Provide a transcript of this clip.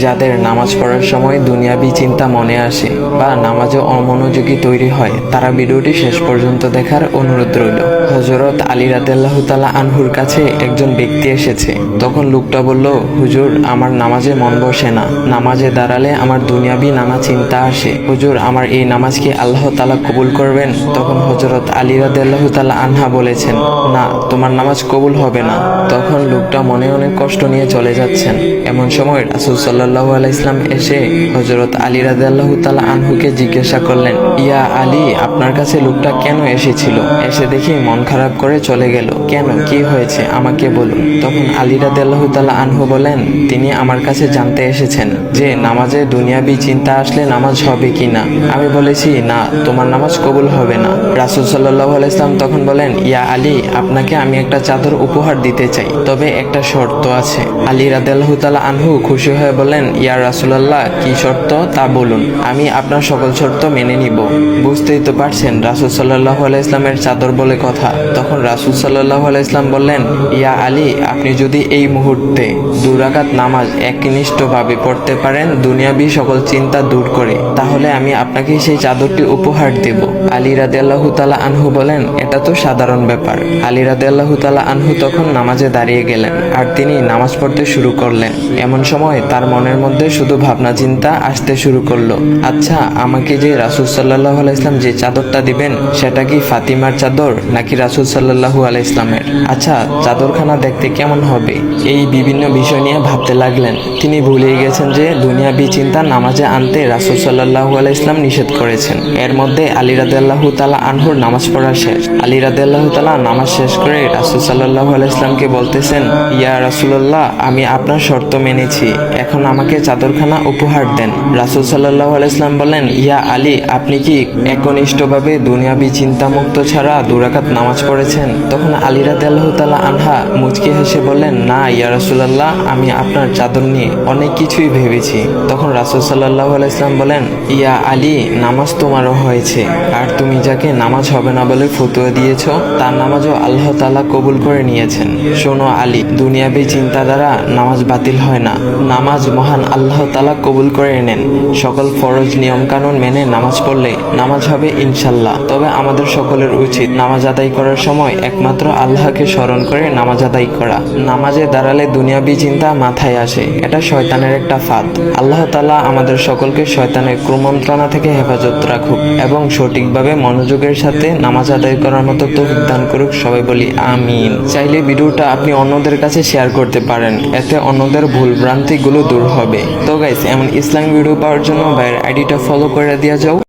যাদের নামাজ পড়ার সময় দুনিয়াবি চিন্তা মনে আসে বা নামাজে অমনোযোগী তৈরি হয়, তারা ভিডিওটি শেষ পর্যন্ত দেখার অনুরোধ রইল। হযরত আলী রাদিয়াল্লাহু তাআলা আনহুর কাছে একজন ব্যক্তি এসেছে। তখন লোকটা বলল, হুজুর, আমার নামাজে মন বসে না। নামাজে দাঁড়ালে আমার দুনিয়াবি নানা চিন্তা আসে। হুজুর, আমার এই নামাজ কি আল্লাহ তাআলা কবুল করবেন? তখন হযরত আলী রাদিয়াল্লাহু তাআলা আনহা বলেছেন, না, তোমার নামাজ কবুল হবে না। তখন লোকটা মনে অনেক কষ্ট নিয়ে চলে যাচ্ছেন। এমন সময় রাসূল সাল্লাল্লাহু আলাইহি ওয়াসাল্লাম এসে হযরত আলী রাদিয়াল্লাহু তাআলা আনহুকে জিজ্ঞাসা করলেন, ইয়া আলী, আপনার কাছে লোকটা কেন এসেছিল? এসে দেখি মন খারাপ করে চলে গেল। কেন, কি হয়েছে আমাকে বলুন। তখন আলী রাদিয়াল্লাহু তাআলা আনহু বলেন, তিনি আমার কাছে জানতে এসেছেন যে নামাজে দুনিয়াবি চিন্তা আসলে নামাজ হবে কিনা। আমি বলেছি, না, তোমার নামাজ কবুল হবে না। রাসূল সাল্লাল্লাহু আলাইহি ওয়াসাল্লাম তখন বলেন, ইয়া আলী, আপনাকে আমি একটা চাদর উপহার দিতে চাই, তবে একটা শর্ত আছে। আলী রাদিয়াল্লাহু তাআলা আনহু খুশি হয়ে বলেন, ইয়া রাসূলুল্লাহ, কি শর্ত তা বলুন, আমি আপনার সকল শর্ত মেনে নিব। বুঝতেই তো পারছেন রাসূল সাল্লাল্লাহু আলাইহি ওয়াসাল্লামের চাদর বলে কথা। তখন রাসূল সাল্লাল্লাহু আলাইহি ওয়াসাল্লাম বললেন, ইয়া আলী, আপনি যদি এই মুহূর্তে 2 রাকাত নামাজ একনিষ্ঠভাবে পড়তে পারেন দুনিয়াবি সকল চিন্তা দূর করে, তাহলে আমি আপনাকে সেই চাদরটি উপহার দেব। আলী রাদিয়াল্লাহু তাআলা আনহু বলেন, এটা তো সাধারণ ব্যাপার। আলী রাদিয়াল্লাহু তাআলা আনহু তখন নামাজে দাঁড়িয়ে গেলেন আর তিনি নামাজ পড়তে শুরু করলেন। এমন সময় তার মনের মধ্যে শুধু ভাবনা চিন্তা আসতে শুরু করলো, আচ্ছা, আমাকে যে রাসূল সাল্লাল্লাহু আলাইহি ওয়াসাল্লাম যে চাদরটা দিবেন, সেটা কি ফাতিমার চাদর নাকি রাসূল সাল্লাল্লাহু আলাইহি ওয়াসাল্লামের? আচ্ছা, চাদরখানা দেখতে কেমন হবে? এই বিভিন্ন বিষয় নিয়ে ভাবতে লাগলেন। তিনি ভুলেই গেছেন যে দুনিয়াবি চিন্তা নামাজে আনতে রাসূল সাল্লাল্লাহু আলাইহি ওয়াসাল্লাম নিষেধ করেছেন। এর মধ্যে আলী রাদিয়াল্লাহু তাআলা আনহুর নামাজ পড়া শেষ। আলী রাদিয়াল্লাহু তাআলা নামাজ শেষ করে রাসূল সাল্লাল্লাহু আলাইহি ওয়াসাল্লামকে বলতেছেন, ইয়া রাসূলুল্লাহ, আমি আপনার শর্ত মেনেছি, এখন আমাকে চাদরখানা উপহার দেন। রাসূল সাল্লাল্লাহু আলাইহি ওয়াসাল্লাম বলেন, ইয়া আলী, আপনি কি একনিষ্ঠভাবে দুনিয়াবি চিন্তামুক্ত ছাড়া 2 রাকাত নামাজ পড়েছেন? তখন আলী রাদিয়াল্লাহু তাআলা আনহা মুচকি হেসে বললেন, না ইয়া রাসূলুল্লাহ, আমি আপনার চাদর নিয়ে অনেক কিছুই ভেবেছি। তখন রাসূল সাল্লাল্লাহু আলাইহি ওয়াসাল্লাম বলেন, ইয়া আলী, নামাজ তোমারও হয়েছে, আর তুমি যাকে নামাজ হবে না বলে ফতোয়া দিয়েছো, তার নামাজও আল্লাহ তাআলা কবুল করে নিয়েছেন। শোনো আলী, দুনিয়াবি চিন্তা দ্বারা নামাজ বাতিল হয় না, নামাজ মহান আল্লাহ তাআলা কবুল করে নেন। সকল ফরজ নিয়ম কানুন মেনে নামাজ পড়লে নামাজ হবে ইনশাল্লাহ। তবে আমাদের সকলের উচিত নামাজ আদায় করার সময় একমাত্র আল্লাহকে স্মরণ করে নামাজ আদায় করা। নামাজে দাঁড়ালে দুনিয়াবি চিন্তা মাথায় আসে, এটা শয়তানের একটা ফাঁদ। আল্লাহ তাআলা আমাদের সকলকে শয়তানের কুমন্ত্রণা থেকে হেফাজত রাখুক এবং সঠিকভাবে মনোযোগের সাথে নামাজ আদায় করার মতো তৌফিক দান করুক। সবাই বলি আমিন। চাইলে ভিডিওটা আপনি অন্যদের কাছে শেয়ার করতে পারেন, এতে অন্যদের ভুল ভ্রান্তিগুলো দূর হবে। তো গাইস, এমন ইসলামিক ভিডিও পাওয়ার জন্য ভাইয়ের আইডিটা ফলো করে দিয়ে যাও।